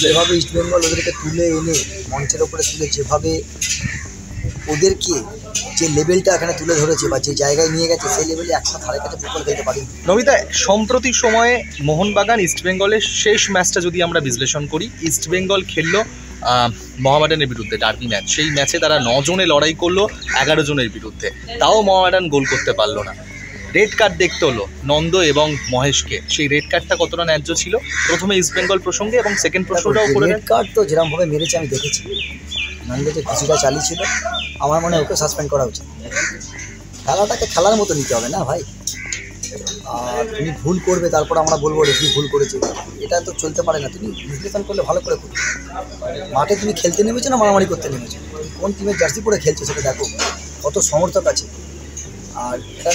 যেভাবে ইস্টবেঙ্গল ওদেরকে তুলে এনে মঞ্চের ওপরে তুলে যেভাবে ওদেরকে যে লেভেলটা এখানে তুলে ধরেছে বা যে জায়গায় নিয়ে গেছে সেই লেভেলে এখনো ধারে কাছে ফুটবল খেলতে পারি। নমিতা, সম্প্রতি সময়ে মোহনবাগান ইস্টবেঙ্গলের শেষ ম্যাচটা যদি আমরা বিশ্লেষণ করি, ইস্টবেঙ্গল খেললো মোহামেডানের বিরুদ্ধে ডার্বি ম্যাচ। সেই ম্যাচে তারা 9 জনে লড়াই করলো 11 জনের বিরুদ্ধে, তাও মোহামেডান গোল করতে পারলো না। রেড কার্ড দেখতে হলো নন্দ এবং মহেশকে। সেই রেড কার্ডটা কতটা ন্যায্য ছিল? প্রথমে ইস্টবেঙ্গল প্রসঙ্গে এবং সেকেন্ড প্রশ্নটাও করে। রেড কার্ড তো যেরকমভাবে মেরেছে আমি দেখেছি, নন্দ যে কিছুটা চালিয়েছিল, আমার মনে হয় ওকে সাসপেন্ড করা উচিত। খেলাটাকে খেলার মতো নিতে হবে না ভাই। আর তুমি ভুল করবে তারপর আমরা বলবো রেফারি ভুল করেছে, এটা তো চলতে পারে না। তুমি বিশ্লেষণ করলে ভালো করে করবে। মাঠে তুমি খেলতে নেমেছো না মারামারি করতে নেমেছো? কোন টিমের জার্সি পরে খেলছো সেটা দেখো, কত সমর্থক আছে। আর এটা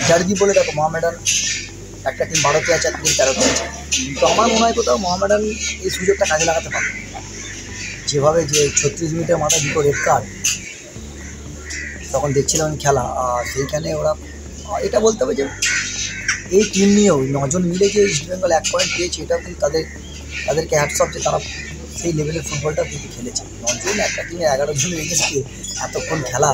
ডার্বি বলে দেখো, মোহামেডান একটা টিম 12তে আছে, একটা টিম 13তে আছে। তো আমার মনে হয় কোথাও মোহামেডান এই সুযোগটা কাজে লাগাতে পারবে। যেভাবে যে 36 মিনিটের মাথায় দুটো রেড কার্ড, তখন দেখছিলাম খেলা, সেইখানে ওরা এটা বলতে হবে যে এই টিম নিয়েও 9 জন মিলে যে ইস্টবেঙ্গল 1 পয়েন্ট পেয়েছে, এটাও কিন্তু তাদেরকে হ্যাটস অফ যে তারা সেই লেভেলের ফুটবলটা কিন্তু খেলেছে। 9 জন একটা টিমে 11 জন এগেছে এতক্ষণ খেলা,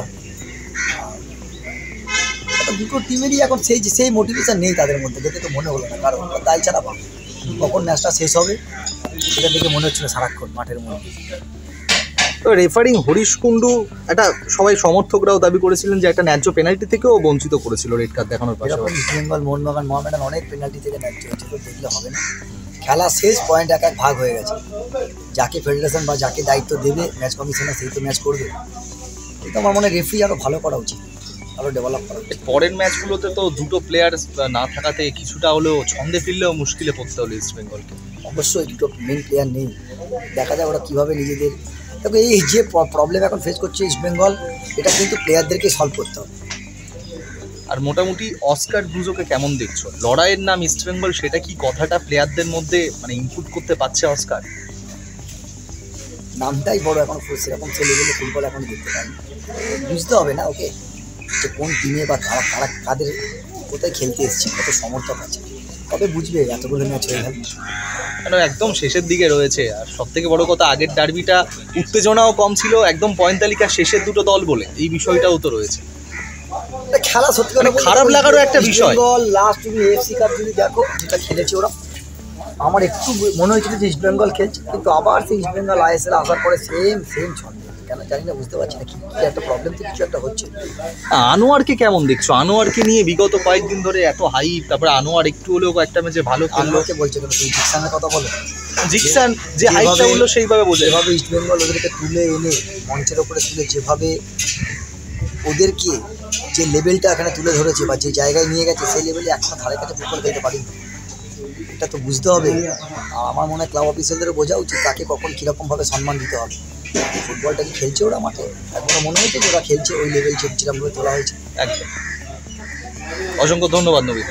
দুটো টিমেরই এখন সেই মোটিভেশন নেই তাদের মধ্যে, দেখে তো মনে হলো না। কারণ দায় ছাড়া পাবে কখন ম্যাচটা শেষ হবে সেটা দেখে মনে হচ্ছিল সারাক্ষণ মাঠের মধ্যে। তো রেফারিং হরিশ কুন্ডু, একটা সবাই সমর্থকরাও দাবি করেছিলেন যে একটা ন্যায্য পেনাল্টি থেকেও বঞ্চিত করেছিল রেড কার্ড দেখানোর পাশাপাশি। ইস্টবেঙ্গল, মোহনবাগান, মোহামেডান অনেক পেনাল্টি থেকে ন্যায্য হচ্ছে, তো দেখলে হবে না। খেলা শেষ, পয়েন্ট এক ভাগ হয়ে গেছে। যাকে ফেডারেশন বা যাকে দায়িত্ব দেবে ম্যাচ কমিশনার, সেই তো ম্যাচ করবে। কিন্তু আমার মনে হয় রেফারি আরও ভালো করা উচিত, আরও ডেভেলপ করা উচিত। পরের ম্যাচগুলোতে তো দুটো প্লেয়ার না থাকাতে কিছুটা হলেও ছন্দে ফিরলেও মুশকিলে পড়তে হলো ইস্টবেঙ্গলকে। অবশ্যই দুটো মেন প্লেয়ার নেই, দেখা যায় ওরা কীভাবে নিজেদের, দেখো এই যে প্রবলেম এখন ফেস করছে ইস্টবেঙ্গল, এটা কিন্তু প্লেয়ারদেরকে সলভ করতে হবে। আর মোটামুটি অস্কার ব্রুজোকে কেমন দেখছো? লড়াইয়ের নাম ইস্টবেঙ্গল, সেটা কি কথাটা প্লেয়ারদের মধ্যে মানে ইনপুট করতে পারছে অস্কার? নামটাই বড়, এখন সেরকম সে লেভেলে ফুটবল এখন দেখতে পারেনি। বুঝতে হবে না ওকে যে কোন টিমে বা তারা কাদের কোথায় খেলতে এসছে, কত সমর্থক আছে, তবে বুঝবে এতগুলো ম্যাচ হয়ে গেল। কেন একদম শেষের দিকে রয়েছে, আর সব থেকে বড় কথা আগের ডার্বিটা উত্তেজনাও কম ছিল, একদম পয়েন্ট তালিকার শেষের দুটো দল বলে এই বিষয়টাও তো রয়েছে। খেলা সত্যি খারাপ লাগারও একটা বিষয়। লাস্ট তুমি এফসি কাপ যদি দেখো যেটা খেলেছে ওরা, আমার একটু মনে হয়েছিল যে ইস্টবেঙ্গল খেলছে, কিন্তু আবার সেই ইস্টবেঙ্গল আইএসএল আসার পরে সেম ছন্দ, কেন জানি না, বুঝতে পারছি না কি একটা প্রবলেম তো কিছু একটা হচ্ছে। আনোয়ারকে কেমন দেখছো? আনোয়ারকে নিয়ে বিগত কয়েকদিন ধরে এত হাইপ, তারপরে আনোয়ার একটু হলেও একটা ম্যাচে ভালো খেললো। আনোয়ারকে বলছে কেন, তুমি জিকসানের কথা বলো। জিকসান যে হাইপটা হলো সেইভাবে বোঝে। যেভাবে ইস্টবেঙ্গল ওদেরকে তুলে এনে মঞ্চের ওপরে তুলে যেভাবে ওদেরকে যে লেভেলটা এখানে তুলে ধরেছে বা যে জায়গায় নিয়ে গেছে সেই লেভেলে এখনো ধারে কাছে ফুটবল খেলতে পারি, এটা তো বুঝতে হবে। আর আমার মনে হয় ক্লাব অফিসারদেরও বোঝা উচিত কাকে কখন কীরকমভাবে সম্মান দিতে হবে। ফুটবলটা কি খেলছে ওরা মাঠে? এখনো মনে হয়েছে যে ওরা খেলছে ওই লেভেল যেরকমভাবে তোলা হয়েছে। একদম। অসংখ্য ধন্যবাদ নবীন।